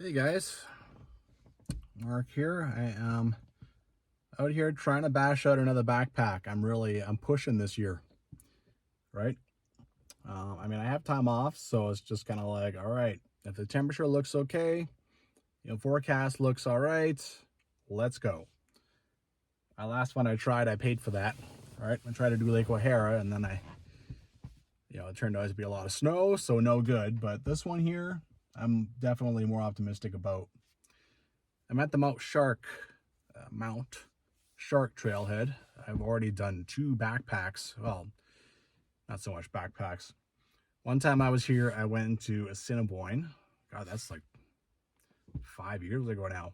Hey guys, Mark here. I am out here trying to bash out another backpack. I'm pushing this year, right? I have time off, so it's just kind of like, all right, if the temperature looks okay, forecast looks all right, let's go. Last one I tried, I paid for that. All right, I tried to do Lake O'Hara, and then it turned out to be a lot of snow, so no good. But this one here, I'm definitely more optimistic about. I'm at the Mount Shark Trailhead. I've already done 2 backpacks. Well, not so much backpacks. One time I was here, I went into Assiniboine. God, that's like 5 years ago now.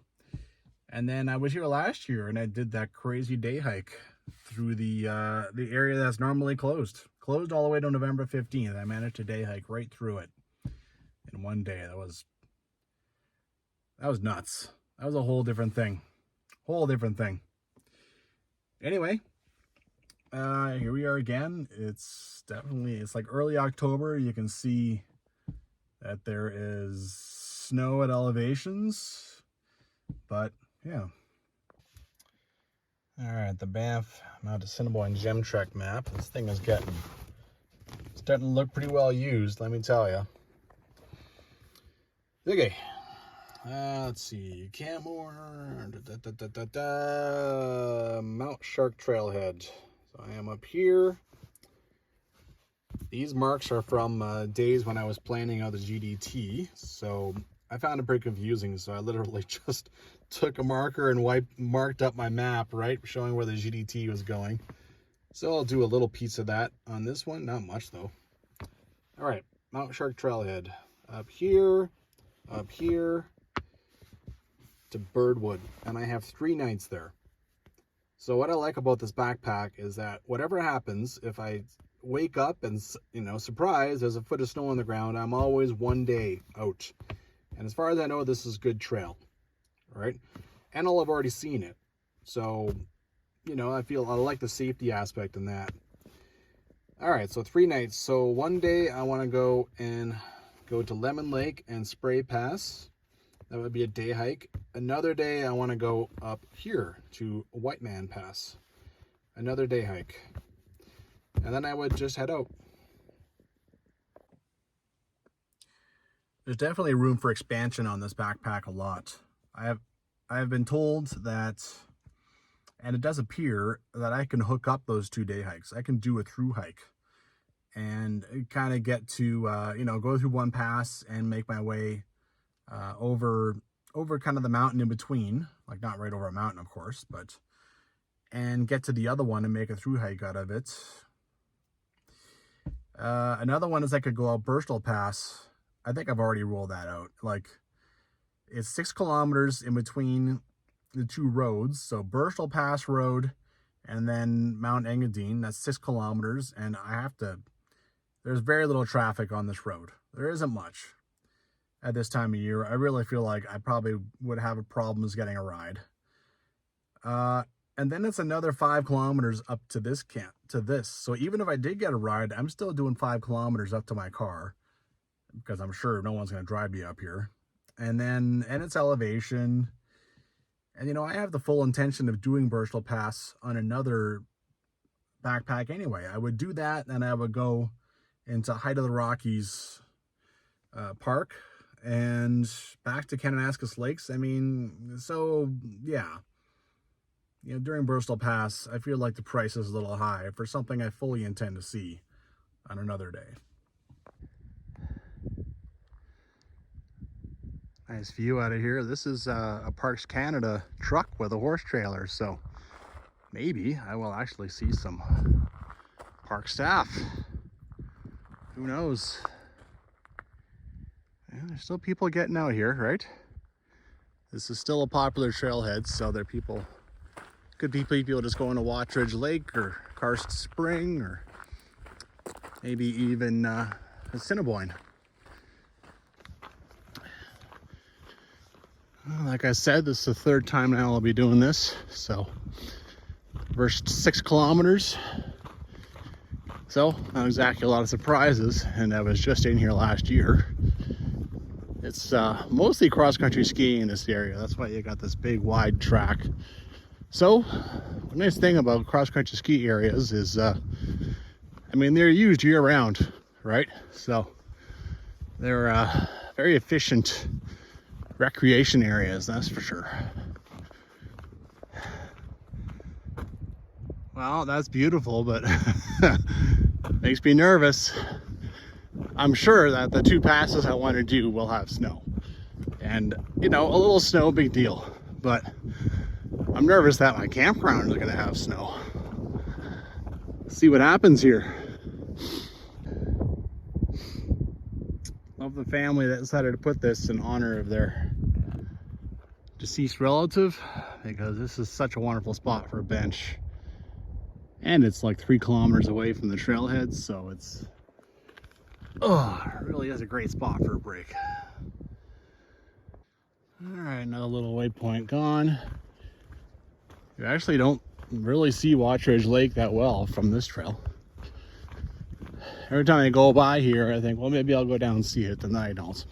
And then I was here last year, and I did that crazy day hike through the area that's normally closed all the way to November 15th. I managed to day hike right through it in one day. That was nuts. That was a whole different thing. Anyway, here we are again. It's like early October. You can see that there is snow at elevations, but yeah. All right, the Banff Mount Assiniboine Gem Trek map. This thing is starting to look pretty well used, let me tell you. Okay. Let's see, Canmore, Mount Shark Trailhead. So I am up here. These marks are from days when I was planning out the GDT, so I found it pretty confusing. So I literally just took a marker and marked up my map, right, showing where the GDT was going. So I'll do a little piece of that on this one, not much though. All right, Mount Shark Trailhead, up here to Birdwood, and I have 3 nights there. So what I like about this backpack is that whatever happens, if I wake up and surprise there's a foot of snow on the ground, I'm always 1 day out. And as far as I know, this is good trail, right? And I'll have already seen it, so I like the safety aspect in that. All right, so 3 nights. So one day I want to go to Lemon Lake and Spray Pass. That would be a day hike. Another day, I want to go up here to Whiteman Pass. Another day hike. And then I would just head out. There's definitely room for expansion on this backpack a lot. I have been told that, and it does appear that I can hook up those 2 day hikes. I can do a through hike and kind of get to, go through one pass and make my way over kind of the mountain in between, like not right over a mountain, of course, and get to the other one and make a through hike out of it. Another one is I could go out Birstall Pass. I think I've already ruled that out. Like, it's 6 kilometers in between the 2 roads. So Birstall Pass Road and then Mount Engadine, that's 6 kilometers. And there's very little traffic on this road. There isn't much. At this time of year, I really feel like I probably would have problems getting a ride. And then it's another 5 kilometers up to this camp, So even if I did get a ride, I'm still doing 5 kilometers up to my car, because I'm sure no one's going to drive me up here. And it's elevation. And, I have the full intention of doing Birstall Pass on another backpack anyway. I would do that, and I would go into Height of the Rockies Park, and back to Kananaskis Lakes. So yeah, during Birstall Pass, I feel like the price is a little high for something I fully intend to see on another day. Nice view out of here. This is a Parks Canada truck with a horse trailer, so maybe I will actually see some park staff. Who knows? Yeah, there's still people getting out here, right? This is still a popular trailhead, so could be people just going to Wattridge Lake or Karst Spring, or maybe even Assiniboine. Like I said, this is the 3rd time now I'll be doing this. So, first 6 kilometers. So, not exactly a lot of surprises, and I was just in here last year. It's mostly cross-country skiing in this area. That's why you got this big wide track. So the nice thing about cross-country ski areas is I mean, they're used year-round, right? So they're very efficient recreation areas, that's for sure. Well, that's beautiful, but makes me nervous. I'm sure that the 2 passes I want to do will have snow. And, you know, a little snow, big deal. But I'm nervous that my campground is going to have snow. Let's see what happens here. Love the family that decided to put this in honor of their deceased relative, because this is such a wonderful spot for a bench. And it's like 3 kilometers away from the trailhead, so it's, oh, it really is a great spot for a break. All right, another little waypoint gone. You actually don't really see Wateridge Lake that well from this trail. Every time I go by here, I think, well, maybe I'll go down and see it, and then I don't.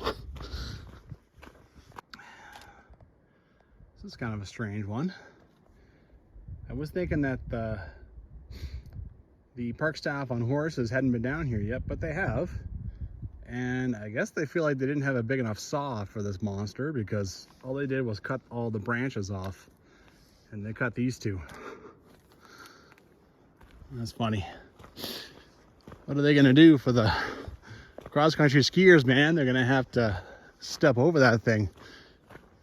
This is kind of a strange one. I was thinking that the park staff on horses hadn't been down here yet, but they have. And I guess they feel like they didn't have a big enough saw for this monster, because all they did was cut all the branches off. And they cut these 2. That's funny. What are they gonna do for the cross-country skiers, man? They're gonna have to step over that thing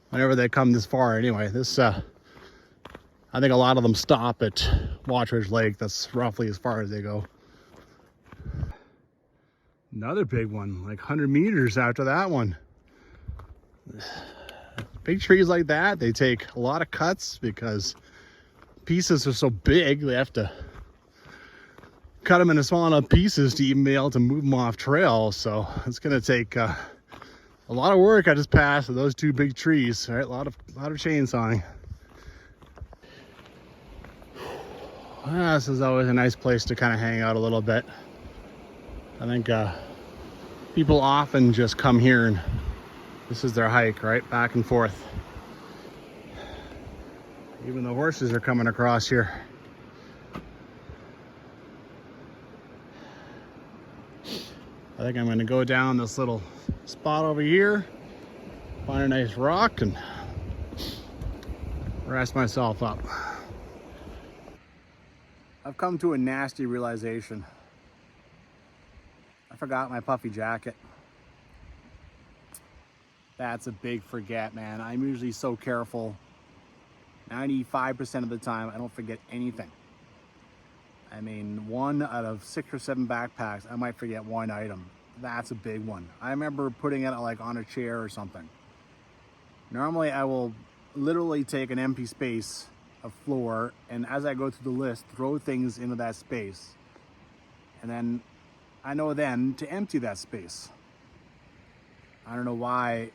whenever they come this far. Anyway, this I think a lot of them stop at Wateridge Lake. That's roughly as far as they go. Another big one, like 100 meters after that one. Big trees like that, they take a lot of cuts because pieces are so big, they have to cut them into small enough pieces to even be able to move them off trail. So it's gonna take a lot of work. I just passed those 2 big trees, right? A lot of chainsawing. This is always a nice place to kind of hang out a little bit. I think people often just come here and this is their hike, right? Back and forth. Even the horses are coming across here. I think I'm going to go down this little spot over here, find a nice rock, and rest myself up. I've come to a nasty realization. I forgot my puffy jacket. That's a big forget, man. I'm usually so careful. 95% of the time, I don't forget anything. I mean, 1 out of 6 or 7 backpacks, I might forget 1 item. That's a big one. I remember putting it like on a chair or something. Normally, I will literally take an empty space of floor, and as I go through the list, throw things into that space. And then I know then to empty that space. I don't know why.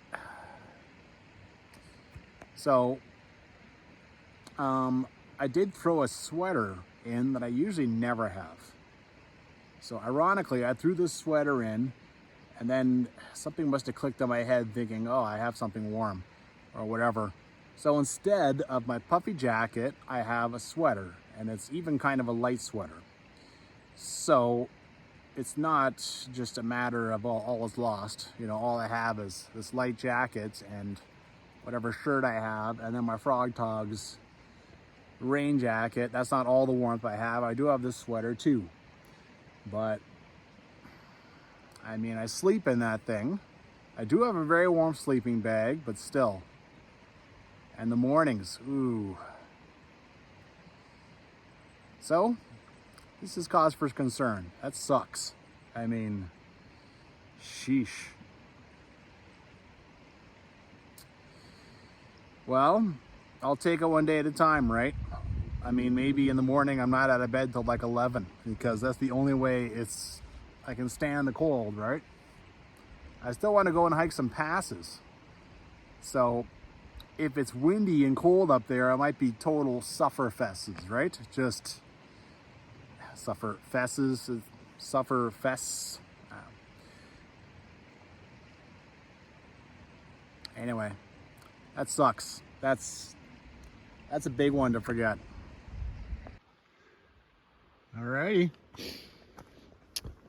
So, I did throw a sweater in that I usually never have. So ironically, I threw this sweater in, and then something must have clicked on my head thinking, oh, I have something warm or whatever. So instead of my puffy jacket, I have a sweater, and it's even kind of a light sweater. So it's not just a matter of all is lost. You know, all I have is this light jacket and whatever shirt I have, and then my Frog Togs rain jacket. That's not all the warmth I have. I do have this sweater too. But, I mean, I sleep in that thing. I do have a very warm sleeping bag, but still. And the mornings, ooh. So, this is cause for concern. That sucks. I mean, sheesh. Well, I'll take it one day at a time, right? I mean, maybe in the morning I'm not out of bed till like 11, because that's the only way I can stand the cold, right? I still want to go and hike some passes. So if it's windy and cold up there, it might be total sufferfests, right? Just sufferfests. Anyway, that sucks. That's a big one to forget. Alrighty.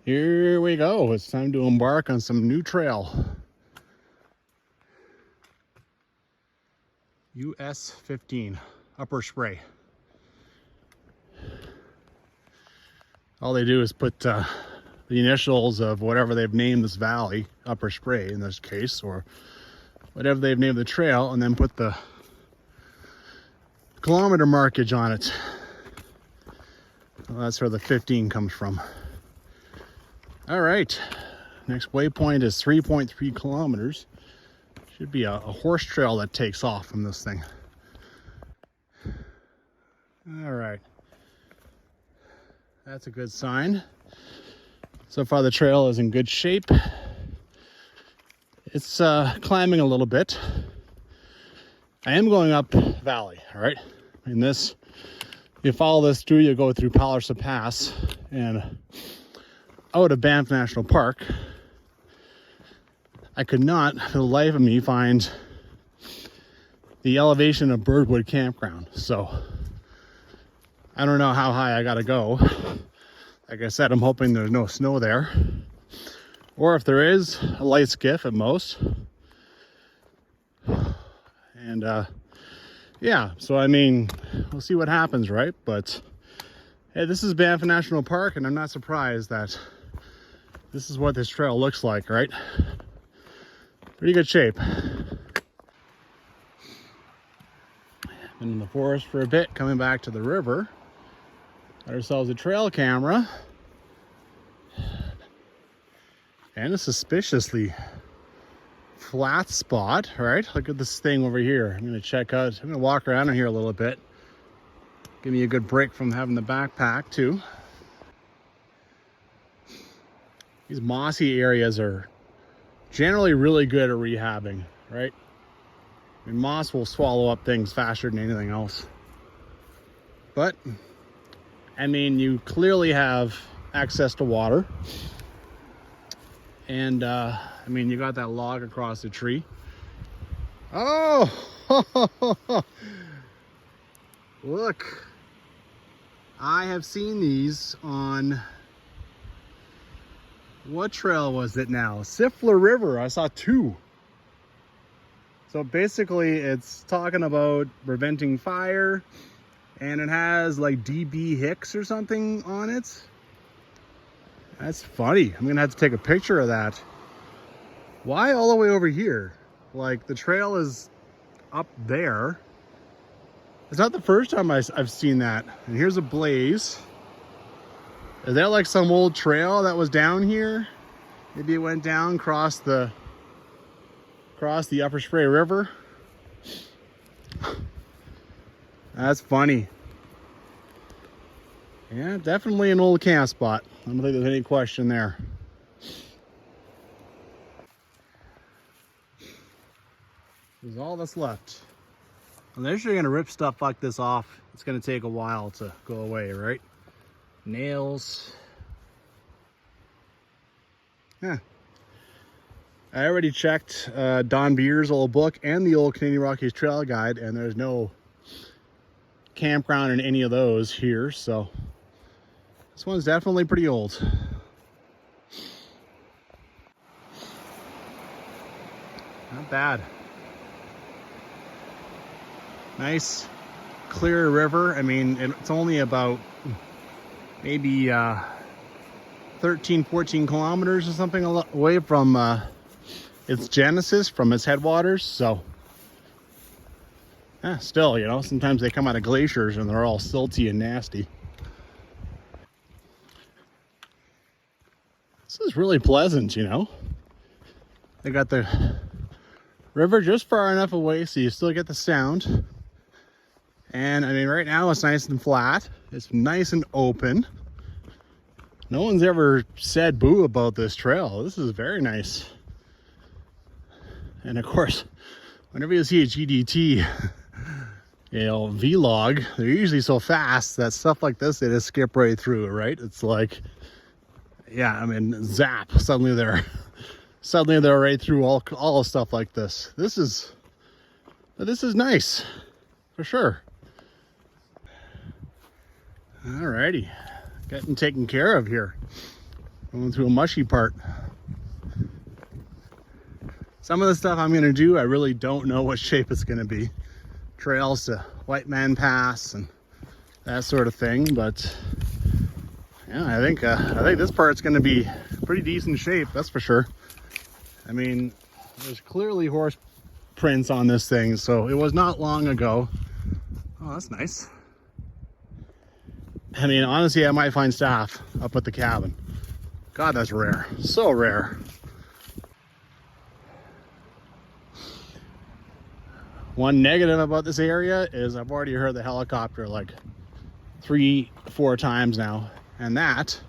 Here we go. It's time to embark on some new trail. US 15, Upper Spray. All they do is put the initials of whatever they've named this valley, Upper Spray in this case, or whatever they've named the trail, and then put the kilometer markage on it. Well, that's where the 15 comes from. All right, next waypoint is 3.3 kilometers. Should be a horse trail that takes off from this thing. All right, that's a good sign. So far the trail is in good shape. It's climbing a little bit. I am going up valley, all right? And this, you follow this through, you go through Palliser Pass and out of Banff National Park. I could not, for the life of me, find the elevation of Birdwood Campground. So I don't know how high I gotta go. Like I said, I'm hoping there's no snow there. Or if there is, a light skiff at most. And yeah, so I mean, we'll see what happens, right? But hey, this is Banff National Park, and I'm not surprised that this is what this trail looks like, right? Pretty good shape. Been in the forest for a bit, coming back to the river. Got ourselves a trail camera. And a suspiciously flat spot, right? Look at this thing over here. I'm gonna check out, I'm gonna walk around in here a little bit. Give me a good break from having the backpack too. These mossy areas are generally really good at rehabbing, right? I mean, moss will swallow up things faster than anything else. But, I mean, you clearly have access to water. And, I mean, you got that log across the tree. Oh! Look. I have seen these on... What trail was it now? Sifler River. I saw two. So basically it's talking about preventing fire, and it has like DB Hicks or something on it. That's funny. I'm gonna have to take a picture of that. Why all the way over here? Like, the trail is up there. It's not the first time I've seen that. And here's a blaze. Is that like some old trail that was down here? Maybe it went down across the Upper Spray River. That's funny. Yeah, definitely an old camp spot. I don't think there's any question there. This is all that's left. Unless you're gonna rip stuff like this off, it's gonna take a while to go away, right? Nails. Yeah. I already checked Don Beer's old book and the old Canadian Rockies Trail Guide, and there's no campground in any of those here, so this one's definitely pretty old. Not bad. Nice, clear river. I mean, it's only about maybe 13, 14 kilometers or something away from its genesis, from its headwaters. So, yeah, still, you know, sometimes they come out of glaciers and they're all silty and nasty. This is really pleasant, you know. They got the river just far enough away so you still get the sound. And I mean, right now it's nice and flat. It's nice and open. No one's ever said boo about this trail. This is very nice. And of course, whenever you see a GDT, you know, vlog, they're usually so fast that stuff like this, they just skip right through it, right? It's like, yeah, I mean, zap, suddenly they're suddenly they're right through all stuff like this. This is nice for sure. Alrighty, getting taken care of here. Going through a mushy part. Some of the stuff I'm gonna do, I really don't know what shape it's gonna be. Trails to Whiteman Pass and that sort of thing, but yeah, I think this part's gonna be pretty decent shape, that's for sure. I mean, there's clearly horse prints on this thing, so it was not long ago. Oh, that's nice. I mean, honestly, I might find staff up at the cabin. God, that's rare. So rare. One negative about this area is I've already heard the helicopter like 3-4 times now, and that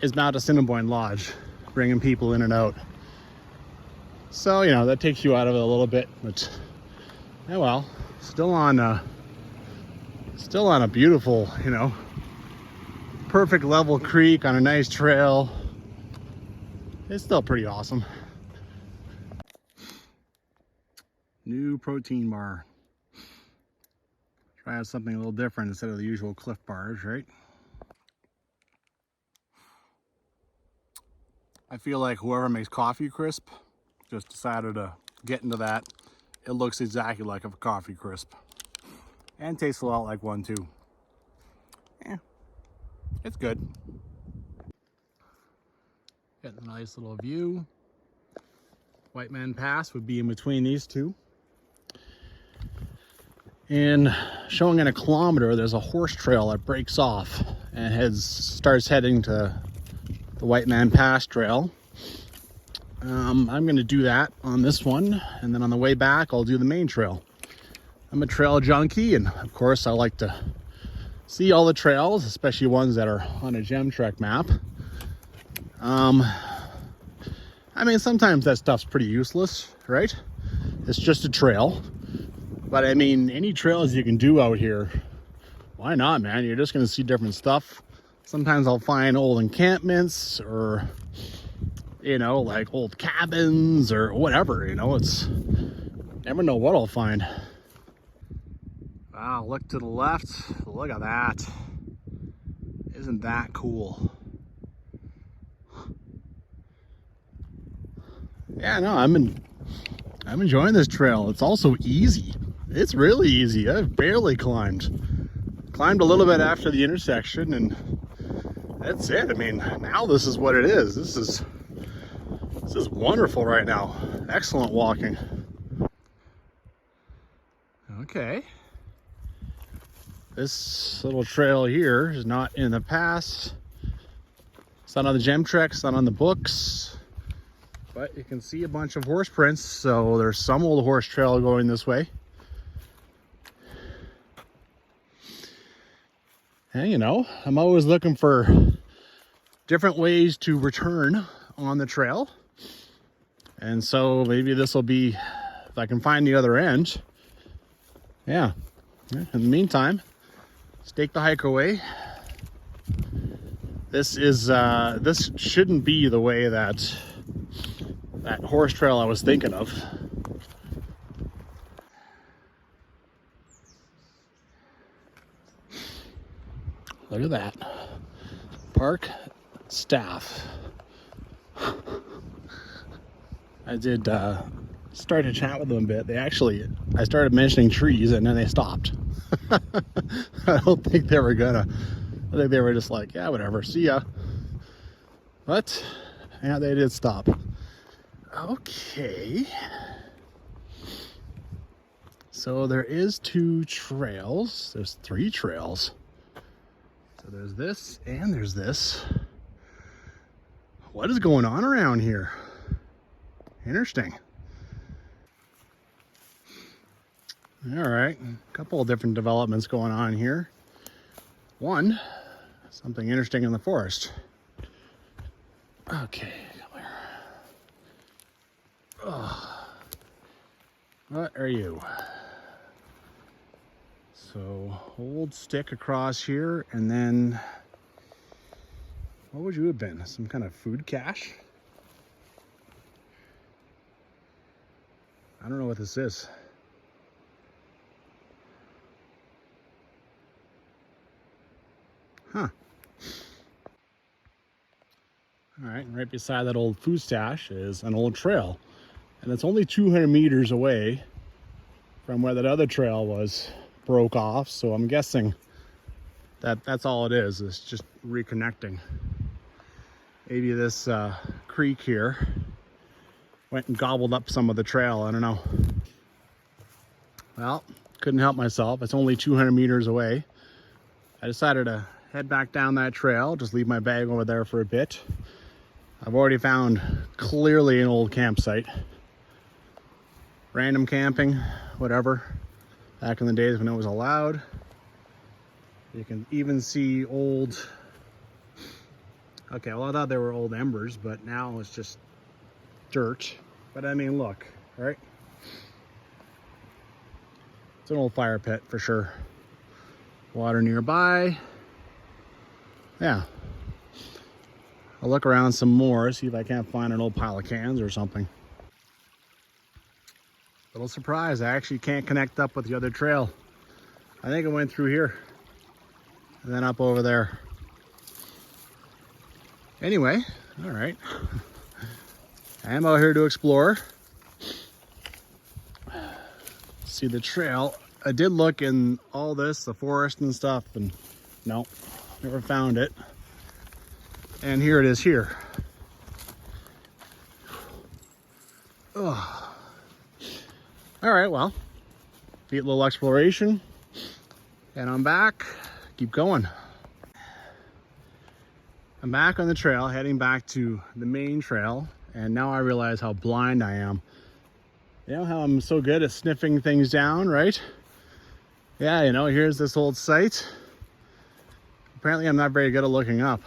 is Mount Assiniboine Lodge, bringing people in and out. So, you know, that takes you out of it a little bit, but yeah, well, still on a beautiful, you know, perfect level creek on a nice trail. It's still pretty awesome. New protein bar. Try out something a little different instead of the usual Cliff bars, right? I feel like whoever makes Coffee Crisp just decided to get into that. It looks exactly like a Coffee Crisp. And tastes a lot like one too. Yeah, it's good. Getting a nice little view. Whiteman Pass would be in between these two. And showing in a kilometer, there's a horse trail that breaks off and starts heading to the Whiteman Pass trail. I'm going to do that on this one, and then on the way back, I'll do the main trail. I'm a trail junkie, and of course, I like to see all the trails, especially ones that are on a Gem Trek map. I mean, sometimes that stuff's pretty useless, right? It's just a trail. But I mean, any trails you can do out here, why not, man? You're just gonna see different stuff. Sometimes I'll find old encampments or, you know, like old cabins or whatever, you know, never know what I'll find. Wow, look to the left, look at that. Isn't that cool? Yeah, no, I'm enjoying this trail. It's also easy. It's really easy. I've barely climbed. Climbed a little bit after the intersection, and that's it. I mean, now this is what it is. This is wonderful right now. Excellent walking. Okay. This little trail here is not in the pass. It's not on the Gem Trek, it's not on the books. But you can see a bunch of horse prints, so there's some old horse trail going this way. And you know, I'm always looking for different ways to return on the trail. And so maybe this will be, if I can find the other end. Yeah. In the meantime, stake the hike away. This shouldn't be the way that horse trail I was thinking of. Look at that. Park staff. I did start to chat with them a bit. I started mentioning trees and then they stopped. I don't think they were gonna. I think they were just like, yeah, whatever, see ya. But yeah, they did stop. Okay. So there is 2 trails. There's 3 trails. So there's this and there's this. What is going on around here? Interesting. All right, a couple of different developments going on here. One, something interesting in the forest. Okay, come here. Oh, what are you? So, old stick across here, and then what would you have been? Some kind of food cache? I don't know what this is. Huh. All right, and right beside that old food stash is an old trail. And it's only 200 meters away from where that other trail was broke off. So I'm guessing that that's all it is. It's just reconnecting. Maybe this creek here went and gobbled up some of the trail. I don't know. Well, couldn't help myself. It's only 200 meters away. I decided to head back down that trail, just leave my bag over there for a bit. I've already found clearly an old campsite. Random camping, whatever. Back in the days when it was allowed. You can even see old, okay, well I thought they were old embers, but now it's just dirt. But I mean, look, right? It's an old fire pit for sure. Water nearby. Yeah. I'll look around some more, see if I can't find an old pile of cans or something. Little surprise, I actually can't connect up with the other trail. I think it went through here and then up over there. Anyway, all right. I'm out here to explore. See the trail. I did look in all this, the forest and stuff, and no, never found it. And here it is here. Ugh. All right, well, be a little exploration, and I'm back. Keep going. I'm back on the trail, heading back to the main trail, and now I realize how blind I am. You know how I'm so good at sniffing things down, right? Yeah, you know, here's this old site. Apparently I'm not very good at looking up.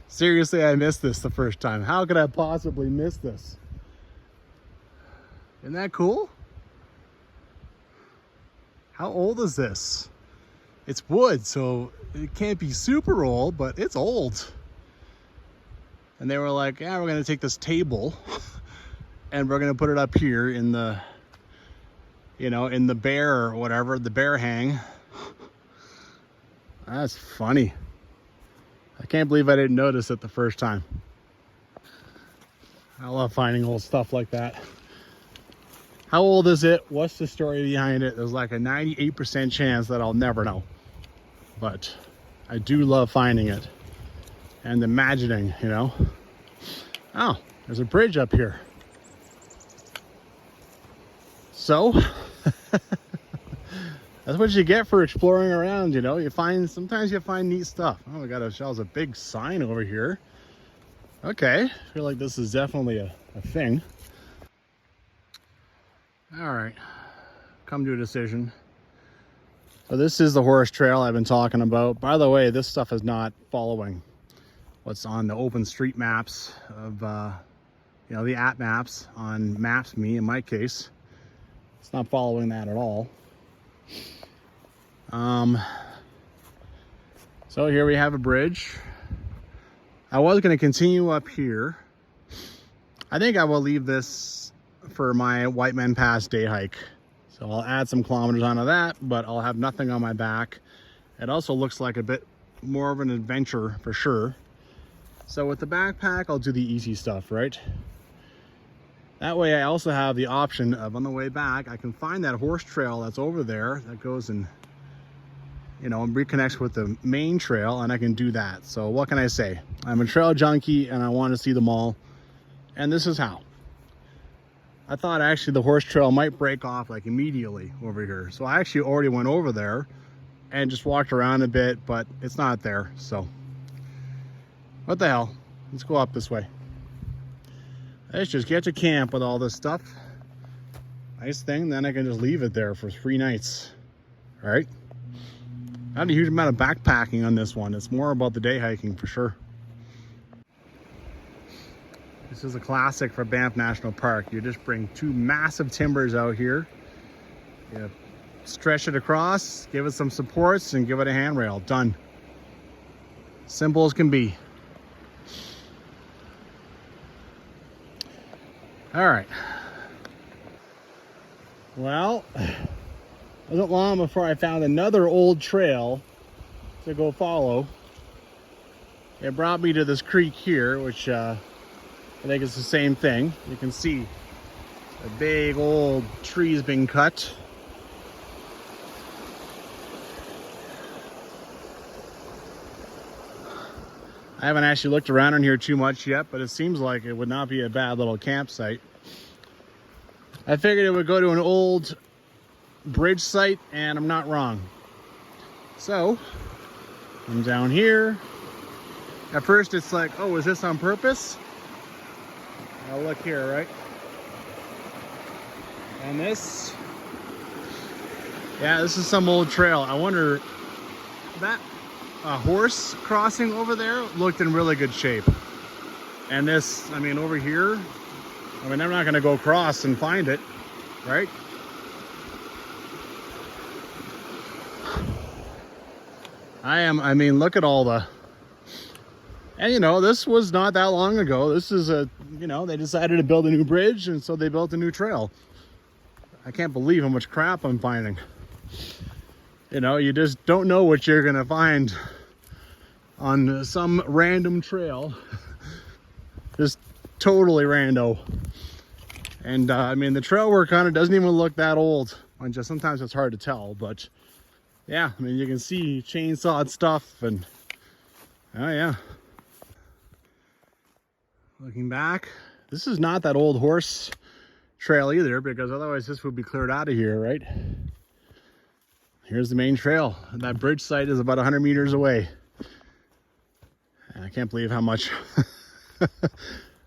Seriously, I missed this the first time. How could I possibly miss this? Isn't that cool? How old is this? It's wood, so it can't be super old, but it's old. And they were like, yeah, we're gonna take this table and we're gonna put it up here in the, you know, in the bear or whatever, the bear hang. That's funny. I can't believe I didn't notice it the first time. I love finding old stuff like that. How old is it? What's the story behind it? There's like a 98% chance that I'll never know. But I do love finding it and imagining, you know. Oh, there's a bridge up here. So, that's what you get for exploring around, you know. Sometimes you find neat stuff. Oh, we got a big sign over here. Okay, I feel like this is definitely a thing. All right, come to a decision. So this is the horse trail I've been talking about. By the way, this stuff is not following what's on the open street maps of, you know, the app maps on Maps.me in my case. It's not following that at all. So here we have a bridge. I was going to continue up here. I think I will leave this for my Whiteman Pass day hike. So I'll add some kilometers onto that, but I'll have nothing on my back. It also looks like a bit more of an adventure for sure. So with the backpack, I'll do the easy stuff, right? That way I also have the option of, on the way back, I can find that horse trail that's over there that goes and, you know, reconnects with the main trail, and I can do that. So what can I say? I'm a trail junkie and I want to see them all. And this is how. I thought actually the horse trail might break off like immediately over here. So I actually already went over there and just walked around a bit, but it's not there. So what the hell? Let's go up this way. Let's just get to camp with all this stuff. Nice thing, then I can just leave it there for 3 nights. All right. Not a huge amount of backpacking on this one. It's more about the day hiking for sure. This is a classic for Banff National Park. You just bring 2 massive timbers out here. You stretch it across, give it some supports, and give it a handrail. Done. Simple as can be. All right. Well, it wasn't long before I found another old trail to go follow. It brought me to this creek here, which I think is the same thing. You can see a big old tree's been cut. I haven't actually looked around in here too much yet, but it seems like it would not be a bad little campsite. I figured it would go to an old bridge site, and I'm not wrong. So, I'm down here. At first it's like, oh, is this on purpose? Now look here, right? And this, yeah, this is some old trail. I wonder, that horse crossing over there looked in really good shape. And this, I mean, over here, I mean, I'm not gonna go across and find it, right? I mean, look at all the, and you know, this was not that long ago. This is a, you know, they decided to build a new bridge, and so they built a new trail. I can't believe how much crap I'm finding. You know, you just don't know what you're gonna find on some random trail. Just totally rando. And I mean, the trail work on it doesn't even look that old. And just sometimes it's hard to tell, but yeah, I mean, you can see chainsawed stuff, and oh yeah. Looking back, this is not that old horse trail either, because otherwise this would be cleared out of here, right? Here's the main trail. That bridge site is about 100 meters away. And I can't believe how much.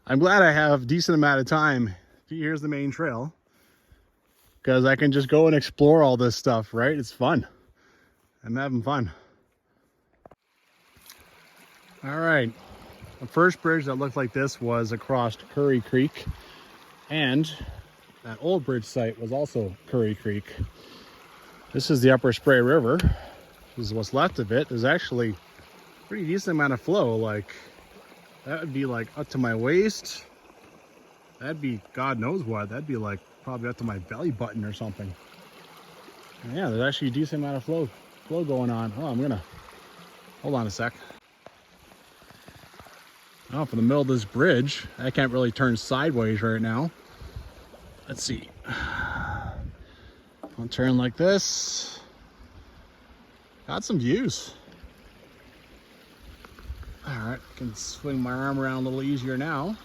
I'm glad I have a decent amount of time. Here's the main trail, because I can just go and explore all this stuff, right? It's fun. I'm having fun. All right. The first bridge that looked like this was across Curry Creek, and that old bridge site was also Curry Creek. This is the Upper Spray River. This is what's left of it. There's actually a pretty decent amount of flow. Like, that would be like up to my waist. That'd be God knows what. That'd be like probably up to my belly button or something. And yeah, there's actually a decent amount of flow going on. Oh, I'm gonna, hold on a sec. Oh, from the middle of this bridge, I can't really turn sideways right now. Let's see. I'll turn like this. Got some views. All right, I can swing my arm around a little easier now.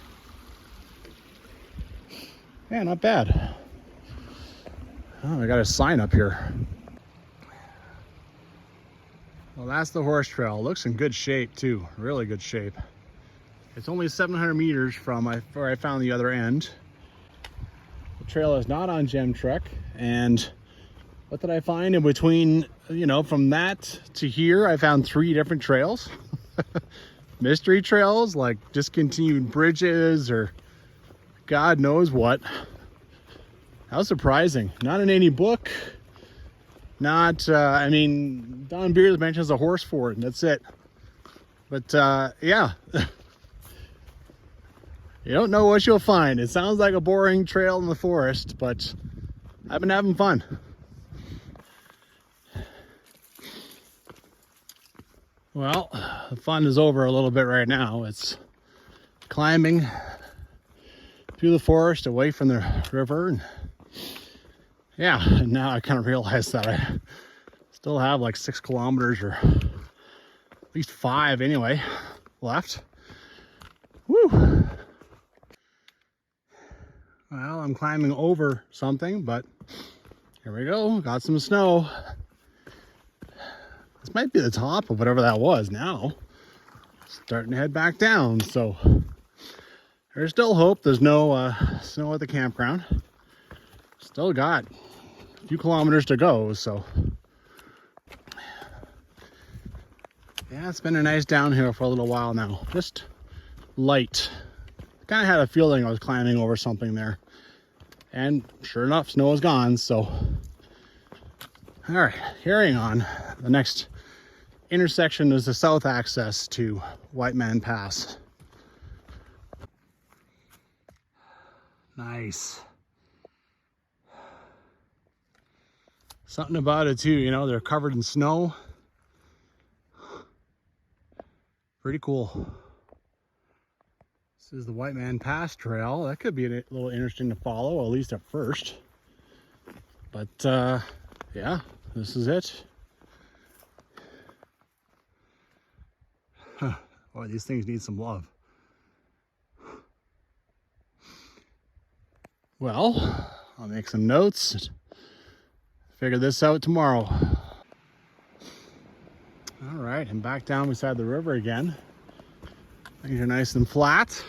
Yeah, not bad. Oh, I got a sign up here. Well, that's the horse trail. It looks in good shape too, really good shape. It's only 700 meters from where I found the other end. The trail is not on Gem Trek, and what did I find in between, you know, from that to here? I found 3 different trails. Mystery trails, like discontinued bridges or God knows what. How surprising. Not in any book. Not, I mean, Don Beers mentions a horse ford, and that's it. But yeah. You don't know what you'll find. It sounds like a boring trail in the forest, but I've been having fun. Well, the fun is over a little bit right now. It's climbing through the forest away from the river. And yeah, and now I kind of realize that I still have like 6 kilometers, or at least 5 anyway, left. Woo! Well, I'm climbing over something, but here we go. Got some snow. This might be the top of whatever that was now. Starting to head back down, so there's still hope. There's no snow at the campground. Still got a few kilometers to go, so yeah, it's been a nice downhill for a little while now. Just light. Kind of had a feeling I was climbing over something there, and sure enough, snow is gone. So all right, carrying on. The next intersection is the south access to Whiteman Pass. Nice. Something about it too, you know, they're covered in snow. Pretty cool. This is the Whiteman Pass Trail. That could be a little interesting to follow, at least at first. But yeah, this is it. Huh. Boy, these things need some love. Well, I'll make some notes. Figure this out tomorrow. All right, and back down beside the river again. Things are nice and flat.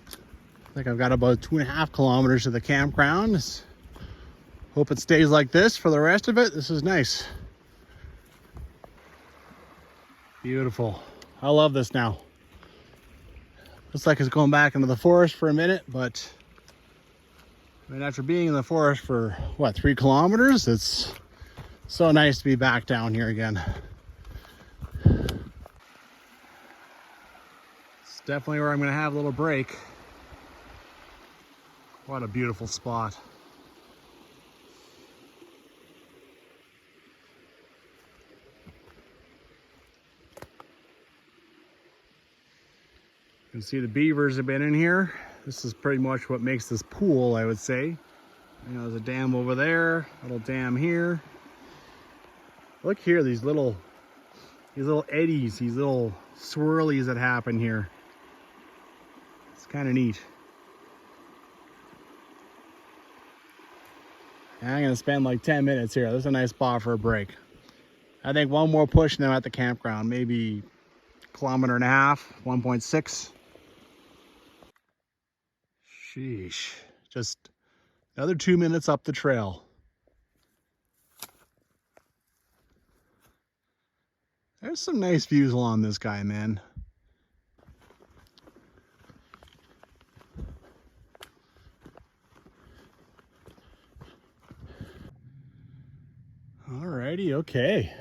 I think I've got about 2.5 kilometers to the campground. Hope it stays like this for the rest of it. This is nice. Beautiful. I love this now. Looks like it's going back into the forest for a minute, but I mean, after being in the forest for, what, 3 kilometers? It's so nice to be back down here again. It's definitely where I'm going to have a little break. What a beautiful spot. You can see the beavers have been in here. This is pretty much what makes this pool, I would say. You know, there's a dam over there, a little dam here. Look here, these little eddies, these little swirlies that happen here. It's kind of neat. And I'm gonna spend like 10 minutes here. This is a nice spot for a break. I think one more push and I'm at the campground, maybe 1.5 kilometers, 1.6. Sheesh, just another 2 minutes up the trail. There's some nice views along this guy, man. Alrighty, okay.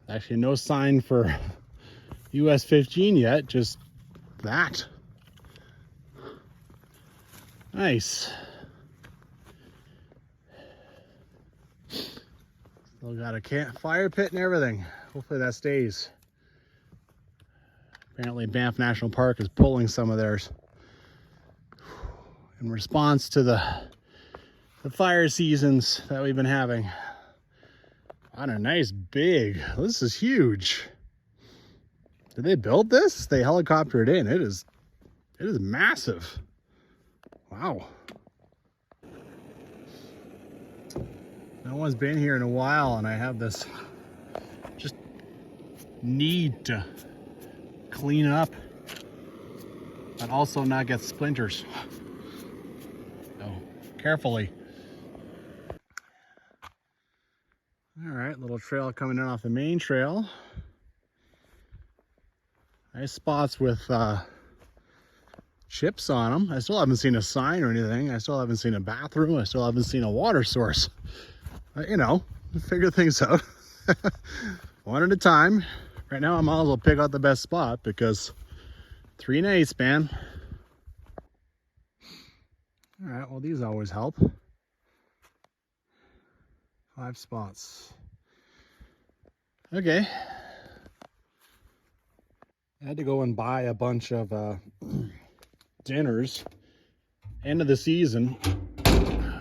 Actually, no sign for US 15 yet, just that. Nice. Still got a fire pit and everything. Hopefully that stays. Apparently Banff National Park is pulling some of theirs in response to the fire seasons that we've been having. On a nice big, this is huge. Did they build this? They helicoptered in. It is massive. Wow. No one's been here in a while and I have this just need to clean up but also not get splinters. So carefully. All right, little trail coming in off the main trail. Nice spots with chips on them. I still haven't seen a sign or anything. I still haven't seen a bathroom. I still haven't seen a water source. You know, figure things out. One at a time. Right now I might as well pick out the best spot because 3 nights, man. All right, well, these always help. 5 spots. Okay. I had to go and buy a bunch of dinners. End of the season.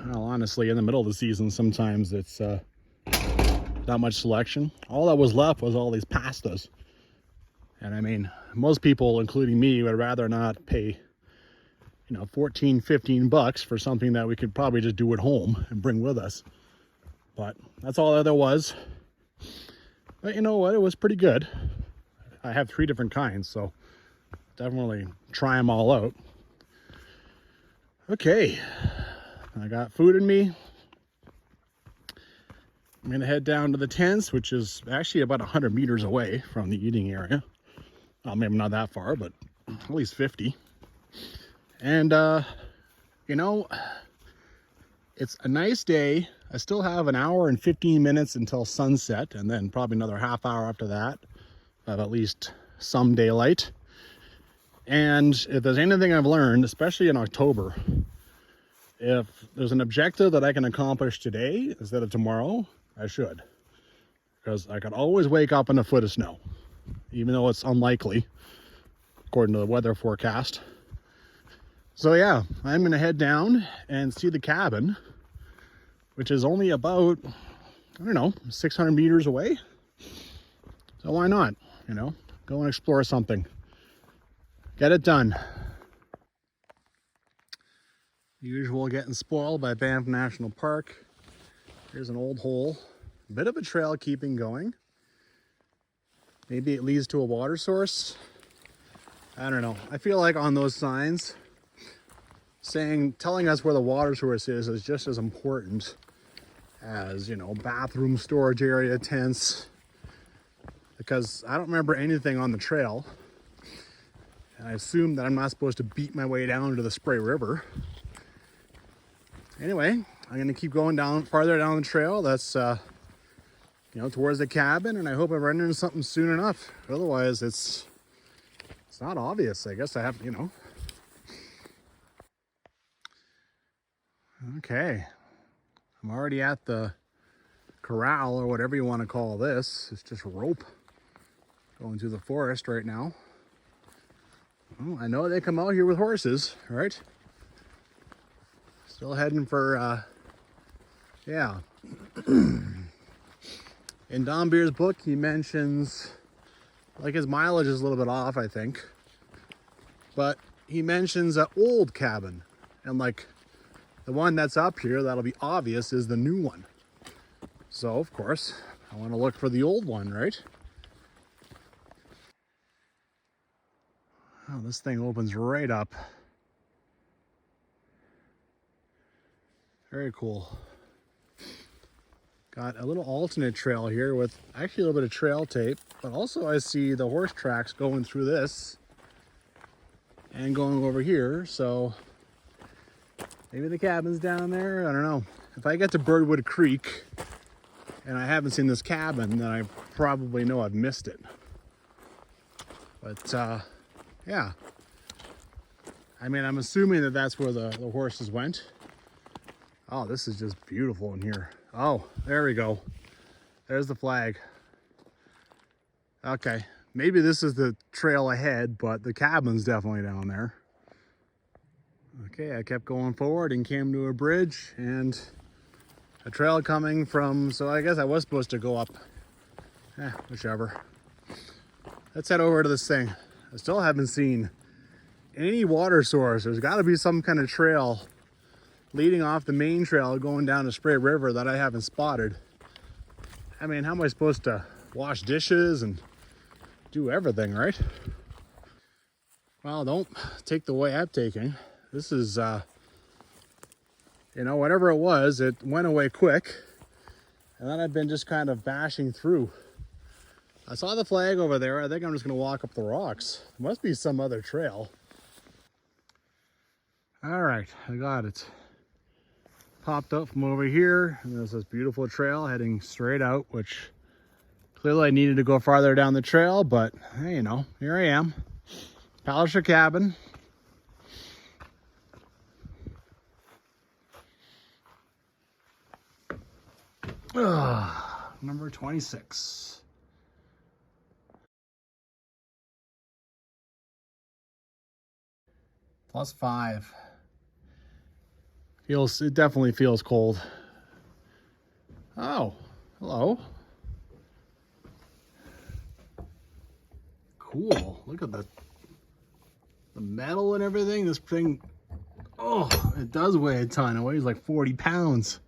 Well, honestly, in the middle of the season, sometimes it's not much selection. All that was left was all these pastas. And I mean, most people, including me, would rather not pay, you know, 14, 15 bucks for something that we could probably just do at home and bring with us. But that's all there was. But you know what? It was pretty good. I have 3 different kinds, so definitely try them all out. Okay, I got food in me. I'm gonna head down to the tents, which is actually about 100 meters away from the eating area. Well, maybe not that far, but at least 50. And you know, it's a nice day. I still have an hour and 15 minutes until sunset, and then probably another half hour after that of at least some daylight. And if there's anything I've learned, especially in October, if there's an objective that I can accomplish today instead of tomorrow, I should. Because I could always wake up in a foot of snow, even though it's unlikely, according to the weather forecast. So yeah, I'm gonna head down and see the cabin, which is only about, I don't know, 600 meters away. So why not, you know, go and explore something. Get it done. Usual getting spoiled by Banff National Park. Here's an old hole. A bit of a trail keeping going. Maybe it leads to a water source. I don't know. I feel like on those signs, telling us where the water source is just as important as, you know, bathroom, storage area, tents. Because I don't remember anything on the trail. And I assume that I'm not supposed to beat my way down to the Spray River. Anyway, I'm gonna keep going down, farther down the trail. That's, you know, towards the cabin, and I hope I run into something soon enough. Otherwise, it's not obvious. I guess I have, you know. Okay, I'm already at the corral, or whatever you want to call this. It's just rope going through the forest right now. Well, I know they come out here with horses, right? Still heading for, yeah. In Don Beer's book, he mentions, like, his mileage is a little bit off, I think. But he mentions an old cabin. And, like, the one that's up here, that'll be obvious, is the new one. So, of course, I want to look for the old one, right? Oh, this thing opens right up. Very cool. Got a little alternate trail here with actually a little bit of trail tape, but also I see the horse tracks going through this and going over here. So maybe the cabin's down there. I don't know. If I get to Birdwood Creek and I haven't seen this cabin, then I probably know I've missed it. But yeah, I mean, I'm assuming that that's where the horses went. Oh, this is just beautiful in here. Oh, there we go. There's the flag. Okay, maybe this is the trail ahead, but the cabin's definitely down there. Okay, I kept going forward and came to a bridge and a trail coming from, so I guess I was supposed to go up. Whichever. Let's head over to this thing. I still haven't seen any water source. There's got to be some kind of trail leading off the main trail going down the Spray River that I haven't spotted. I mean, how am I supposed to wash dishes and do everything, right? Well, don't take the way I'm taking. This is, you know, whatever it was, it went away quick. And then I've been just kind of bashing through. I saw the flag over there. I think I'm just going to walk up the rocks. There must be some other trail. All right, I got it. Popped up from over here, and there's this beautiful trail heading straight out, which clearly I needed to go farther down the trail, but hey, you know, here I am. Palliser cabin. Number 26. +5. It definitely feels cold. Oh, hello. Cool. Look at the metal and everything. This thing, oh, it does weigh a ton. It weighs like 40 pounds.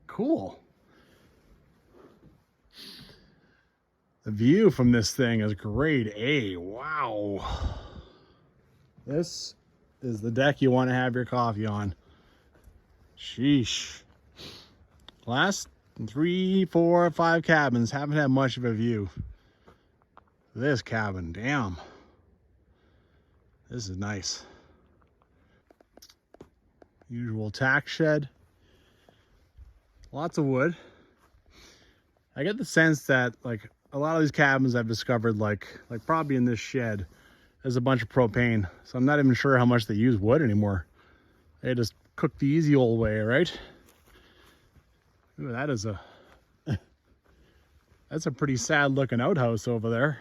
Cool. The view from this thing is grade A. Wow. This is the deck you want to have your coffee on. Sheesh. Last 3, 4, 5 cabins haven't had much of a view. This cabin, damn. This is nice. Usual tack shed. Lots of wood. I get the sense that, like, a lot of these cabins I've discovered, like probably in this shed, there's a bunch of propane. So I'm not even sure how much they use wood anymore. They just cook the easy old way, right? Ooh, that is a that's a pretty sad looking outhouse over there.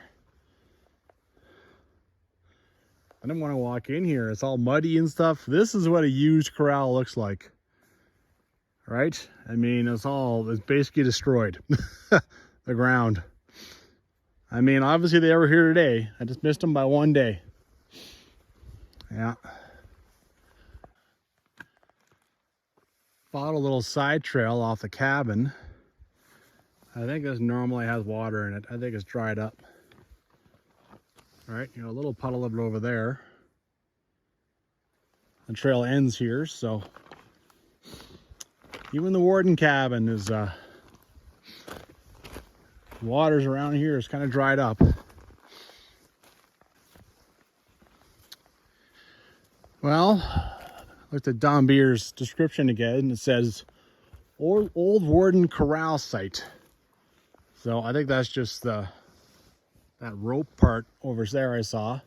I didn't want to walk in here. It's all muddy and stuff. This is what a used corral looks like, right? I mean, it's basically destroyed. The ground. I mean, obviously they were here today. I just missed them by one day. Yeah. Followed a little side trail off the cabin. I think this normally has water in it. I think it's dried up. All right, a little puddle of it over there. The trail ends here, so even the Warden cabin is waters around here is kind of dried up. Well, looked at Don Beer's description again, and it says old Warden corral site. So I think that's just that rope part over there I saw.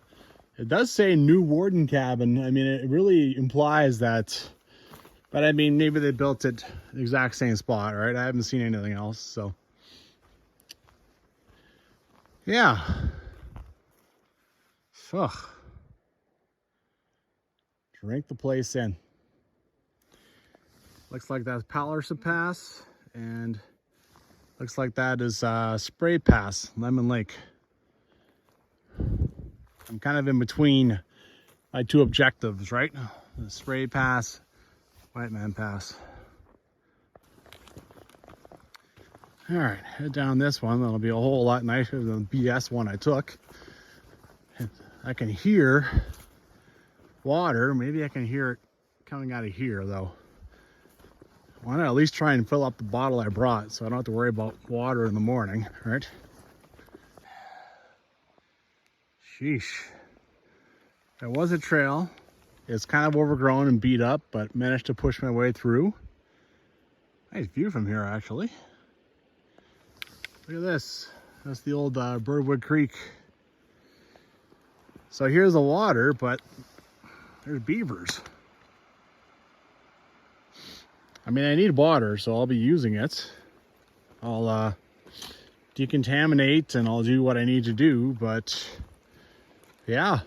It does say new Warden cabin. I mean, it really implies that, but I mean, maybe they built it the exact same spot, right? I haven't seen anything else, so. Yeah. Ugh. Drink the place in. Looks like that's Palliser Pass, and looks like that is Spray Pass, Lemon Lake. I'm kind of in between my two objectives, right? The Spray Pass, Whiteman Pass. All right, head down this one. That'll be a whole lot nicer than the BS one I took. I can hear water. Maybe I can hear it coming out of here, though. Why not at least try and fill up the bottle I brought so I don't have to worry about water in the morning, right? Sheesh. There was a trail. It's kind of overgrown and beat up, but managed to push my way through. Nice view from here, actually. Look at this. That's the old Birdwood Creek. So here's the water, but there's beavers. I mean, I need water, so I'll be using it. I'll decontaminate and I'll do what I need to do, but yeah.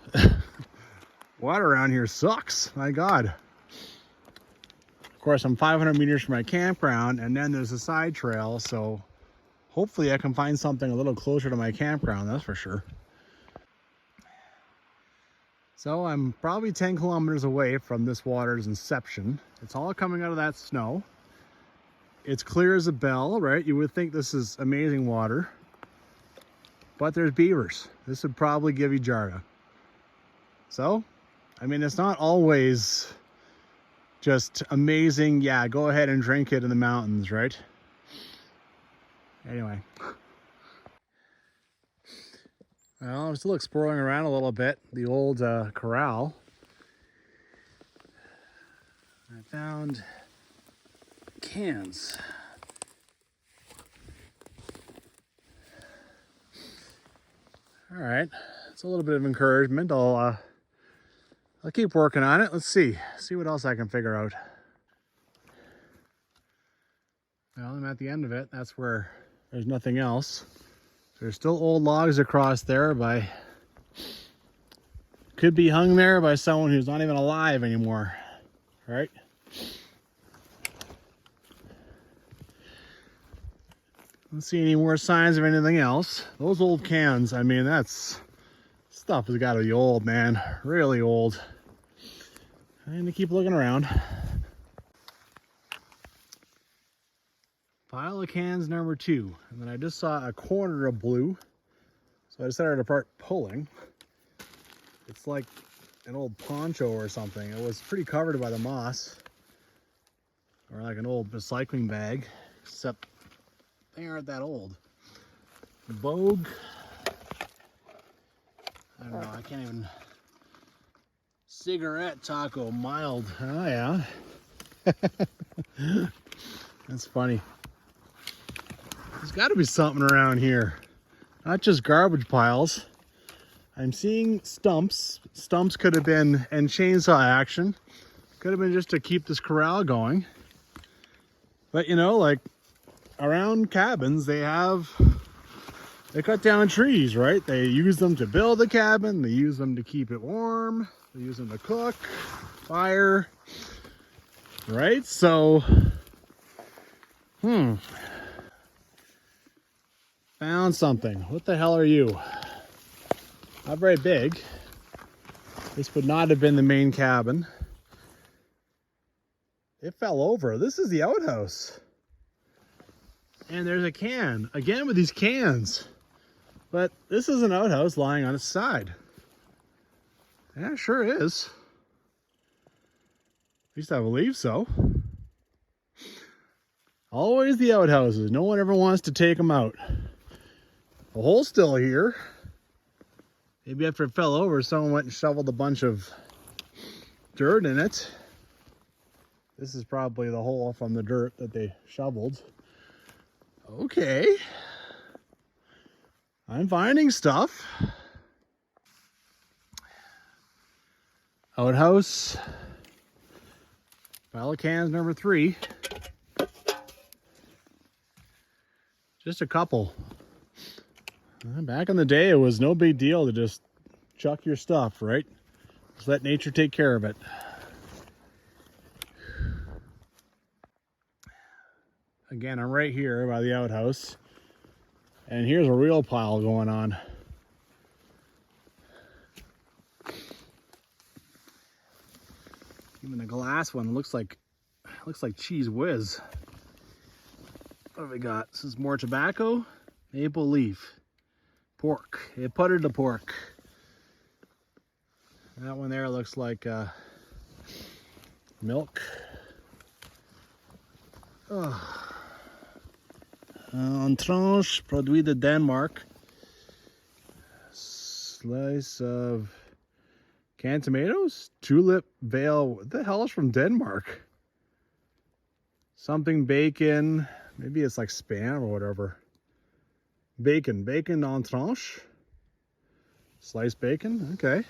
Water around here sucks, my God. Of course, I'm 500 meters from my campground, and then there's a side trail, so hopefully I can find something a little closer to my campground, that's for sure. So I'm probably 10 kilometers away from this water's inception. It's all coming out of that snow. It's clear as a bell, right? You would think this is amazing water, but there's beavers. This would probably give you Jarda. So, I mean, it's not always just amazing. Yeah, go ahead and drink it in the mountains, right? Anyway. Well, I'm still exploring around a little bit, the old corral. I found cans. All right, it's a little bit of encouragement. I'll keep working on it. Let's see what else I can figure out. Well, I'm at the end of it. That's where there's nothing else. There's still old logs across there could be hung there by someone who's not even alive anymore, right? Don't see any more signs of anything else. Those old cans, I mean, that's stuff has got to be old, man. Really old. I need to keep looking around. Pile of cans number 2. And then I just saw a corner of blue. So I decided to start pulling. It's like an old poncho or something. It was pretty covered by the moss. Or like an old recycling bag. Except they aren't that old. Vogue. I don't know, I can't even. Cigarette taco mild. Oh yeah. That's funny. There's got to be something around here. Not just garbage piles. I'm seeing stumps. Stumps could have been in chainsaw action. Could Could have been just to keep this corral going. But you know, like around cabins, they cut down trees, right? They use them to build a cabin. They use them to keep it warm. They use them to cook, fire, right? So, found something. What the hell are you? Not very big. This would not have been the main cabin. It fell over. This is the outhouse. And there's a can. Again with these cans. But this is an outhouse lying on its side. Yeah, sure is. At least I believe so. Always the outhouses. No one ever wants to take them out. The hole's still here. Maybe after it fell over, someone went and shoveled a bunch of dirt in it. This is probably the hole from the dirt that they shoveled. Okay. I'm finding stuff. Outhouse. Pile of cans number 3. Just a couple. Back in the day, it was no big deal to just chuck your stuff, right? Just let nature take care of it. Again, I'm right here by the outhouse. And here's a real pile going on. Even the glass one looks like cheese whiz. What have we got? This is more tobacco, maple leaf, pork. It puttered the pork. That one there looks like milk. En tranche, produit de Denmark. Slice of canned tomatoes, tulip veil. What the hell is from Denmark? Something bacon. Maybe it's like Spam or whatever. Bacon en tranche. Sliced bacon, okay.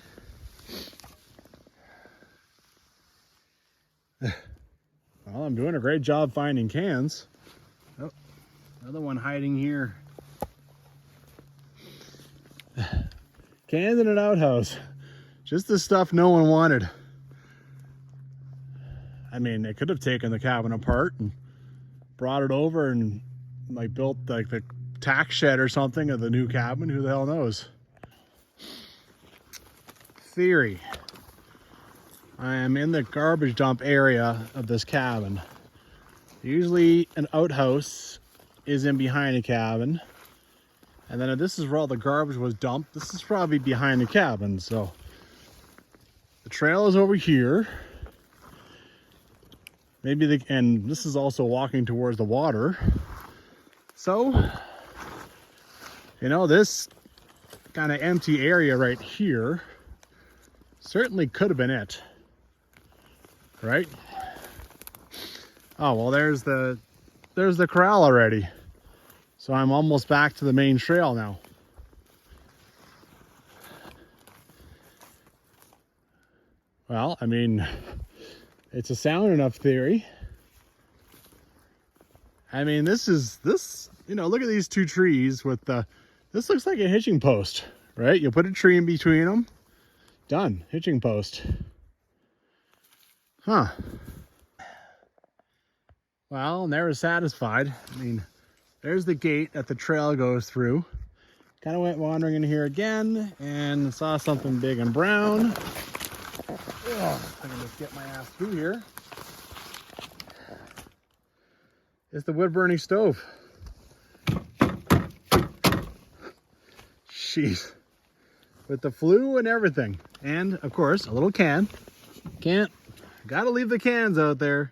Well, I'm doing a great job finding cans. Oh, another one hiding here. Cans in an outhouse. Just the stuff no one wanted. I mean, they could have taken the cabin apart and brought it over and like built like the tack shed or something of the new cabin. Who the hell knows? Theory. I am in the garbage dump area of this cabin. Usually an outhouse is in behind a cabin. And then if this is where all the garbage was dumped, this is probably behind the cabin. So the trail is over here. Maybe and this is also walking towards the water. So, you know, this kind of empty area right here certainly could have been it. Right? Oh, well, there's the corral already. So I'm almost back to the main trail now. Well, I mean, it's a sound enough theory. I mean, this, you know, look at these 2 trees with this looks like a hitching post, right? You put a tree in between them. Done, hitching post. Huh. Well, never satisfied. I mean, there's the gate that the trail goes through. Kind of went wandering in here again and saw something big and brown. Oh, I can just get my ass through here. It's the wood burning stove. Jeez. With the flue and everything. And of course, a little can. Gotta leave the cans out there.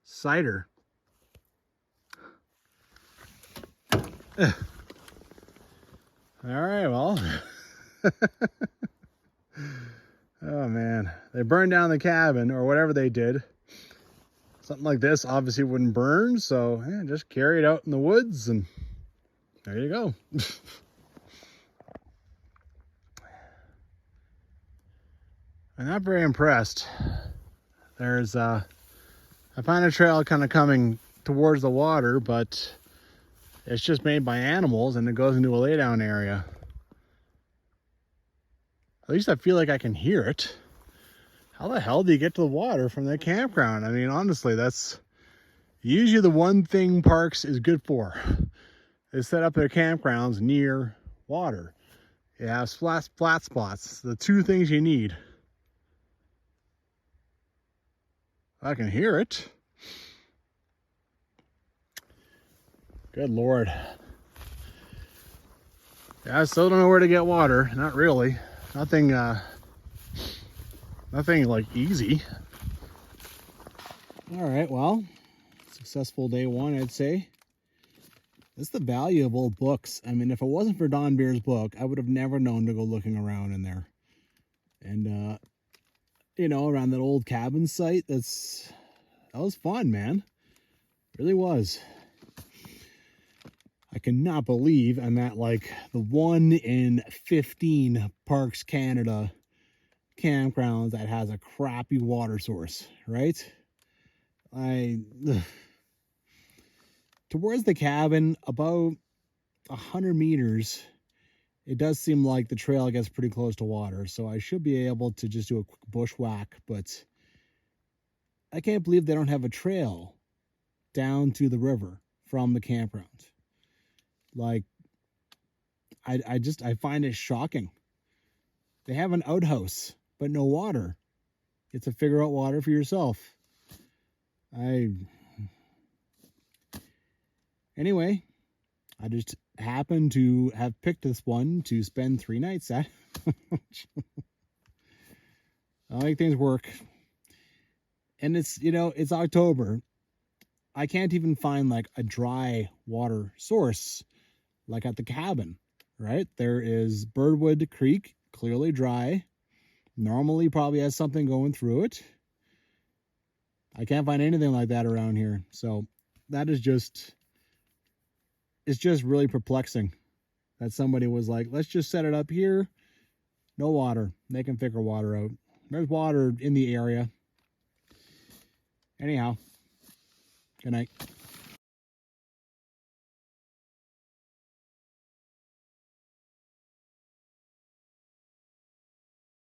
Cider. All right, well. Oh man, they burned down the cabin or whatever they did. Something like this obviously wouldn't burn, so yeah, just carry it out in the woods and there you go. I'm not very impressed. There's I find a trail kind of coming towards the water, but it's just made by animals and it goes into a laydown area. At least I feel like I can hear it. How the hell do you get to the water from the campground? I mean, honestly, that's usually the one thing parks is good for. They set up their campgrounds near water. It has flat spots. The two things you need. I can hear it. Good Lord. Yeah, I still don't know where to get water. Not really. Nothing like easy. All right, well, successful day one, I'd say. That's the valuable books. I mean, if it wasn't for Don Beer's book, I would have never known to go looking around in there. And, you know, around that old cabin site, that was fun, man. It really was. I cannot believe I'm at like the 1 in 15 Parks Canada campgrounds that has a crappy water source, right? Towards the cabin, about 100 meters, it does seem like the trail gets pretty close to water, so I should be able to just do a quick bushwhack, but I can't believe they don't have a trail down to the river from the campground. Like, I find it shocking. They have an outhouse, but no water. You have to figure out water for yourself. Anyway, I just happened to have picked this one to spend 3 nights at. I'll make things work. And it's, you know, it's October. I can't even find like a dry water source like at the cabin, right? There is Birdwood Creek, clearly dry. Normally probably has something going through it. I can't find anything like that around here. So that is just, it's just really perplexing that somebody was like, let's just set it up here. No water. They can figure water out. There's water in the area. Anyhow, good night.